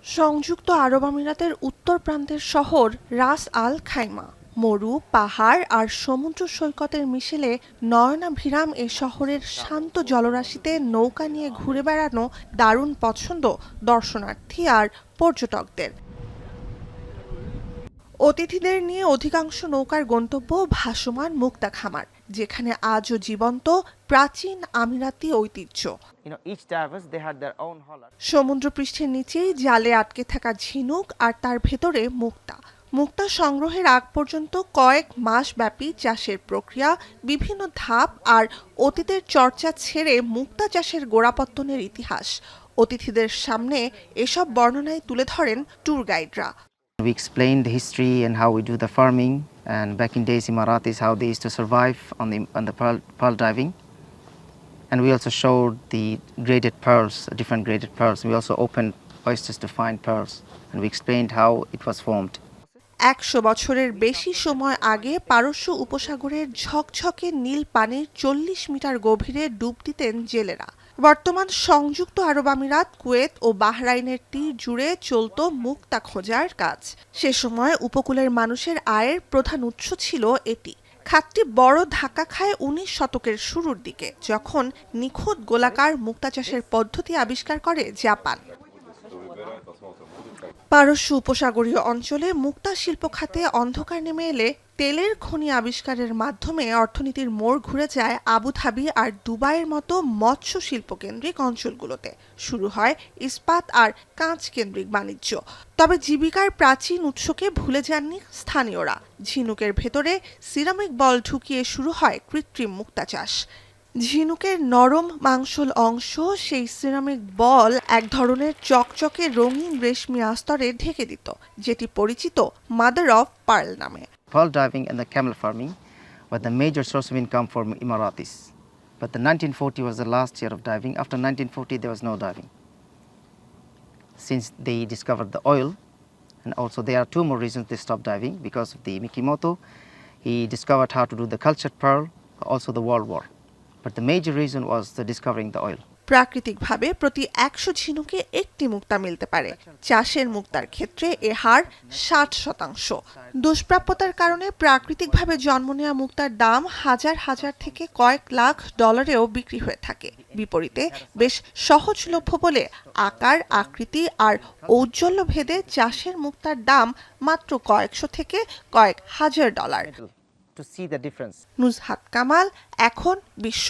সংযুক্ত আরব আমিরাতের উত্তর প্রান্তের শহর রাস আল খাইমা। মরু, পাহাড় আর সমুদ্র সৈকতের মিশেলে নয়নাভিরাম এ শহরের শান্ত জলরাশিতে নৌকা নিয়ে ঘুরে বেড়ানো দারুণ পছন্দ দর্শনার্থী আর পর্যটকদের। অতিথিদের নিয়ে অধিকাংশ নৌকার গন্তব্য ভাসমান মুক্তা খামার, যেখানে আজও জীবন্ত প্রাচীন আমিরাতি ঐতিহ্য। সমুদ্রপৃষ্ঠের নিচেই জালে আটকে থাকা ঝিনুক আর তার ভেতরে মুক্তা। মুক্তা সংগ্রহের আগ পর্যন্ত কয়েক মাস ব্যাপী চাষের প্রক্রিয়া, বিভিন্ন ধাপ আর অতীতের চর্চা ছেড়ে মুক্তা চাষের গোড়াপত্তনের ইতিহাস অতিথিদের সামনে এসব বর্ণনায় তুলে ধরেন tour গাইডরা। We explained the history and how we do the farming, and back in days Emiratis how they used to survive on the pearl diving. And we also showed the graded pearls, different graded pearls. We also opened oysters to find pearls, and we explained how it was formed. ১০০ বছরের বেশি সময় আগে পারস্য উপসাগরের ঝকঝকে নীল পানির ৪০ metre গভীরে ডুব দিতেন জেলেরা। বর্তমান সংযুক্ত আরব আমিরাত, কুয়েত ও বাহরাইনের তীর জুড়ে চলত মুক্তা খোঁজার কাজ। সে সময় উপকূলের মানুষের আয়ের প্রধান উৎস ছিল এটি। খাতটি বড় ধাক্কা খায় ১৯ শতকের শুরুর দিকে, যখন নিখুঁত গোলাকার মুক্তা চাষের পদ্ধতি আবিষ্কার করে জাপান। পারস্য উপসাগরীয় অঞ্চলে মুক্তা শিল্প খাতে অন্ধকার নেমে এলে তেলের খনি আবিষ্কারের মাধ্যমে অর্থনীতির মোড় ঘুরে যায় আবুধাবি আর দুবাইয়ের মতো মৎস্য শিল্পকেন্দ্রিক অঞ্চলগুলোতে। শুরু হয় ইস্পাত আর কাঁচ কেন্দ্রিক বাণিজ্য। তবে জীবিকার প্রাচীন উৎসকে ভুলে যাননি স্থানীয়রা। ঝিনুকের ভেতরে সিরামিক বল ঢুকিয়ে শুরু হয় কৃত্রিম মুক্তা চাষ। ঝিনুকের নরম মাংসল অংশ সেই সিরামিক বল এক ধরনের চকচকে রঙিন রেশমি আস্তরে ঢেকে দিত, যেটি পরিচিত মাদার অফ পার্ল নামে। Pearl diving and the camel farming were the major source of income for Emiratis. But the 1940 was the last year of diving. After 1940 there was no diving. Since they discovered the oil, and also there are two more reasons they stopped diving: because of the Mikimoto, he discovered how to do the cultured pearl, also the World War. But the major reason was the discovering the oil. প্রাকৃতিকভাবে প্রতি ১০০ ঝিনুকে একটি মুক্তা মিলতে পারে। চাষের মুক্তার ক্ষেত্রে এ হার ৬০%। দুষ্প্রাপ্যতার কারণে প্রাকৃতিকভাবে জন্ম নেওয়া মুক্তার দাম হাজার হাজার থেকে কয়েক লাখ ডলারেও বিক্রি হয়ে থাকে। বিপরীতে বেশ সহজলভ্য বলে আকার, আকৃতি আর ঔজ্জ্বল্য ভেদে চাষের মুক্তার দাম মাত্র কয়েকশো থেকে কয়েক হাজার dollar. To see the difference. Nuzhat Kamal, এখন বিশ্ব।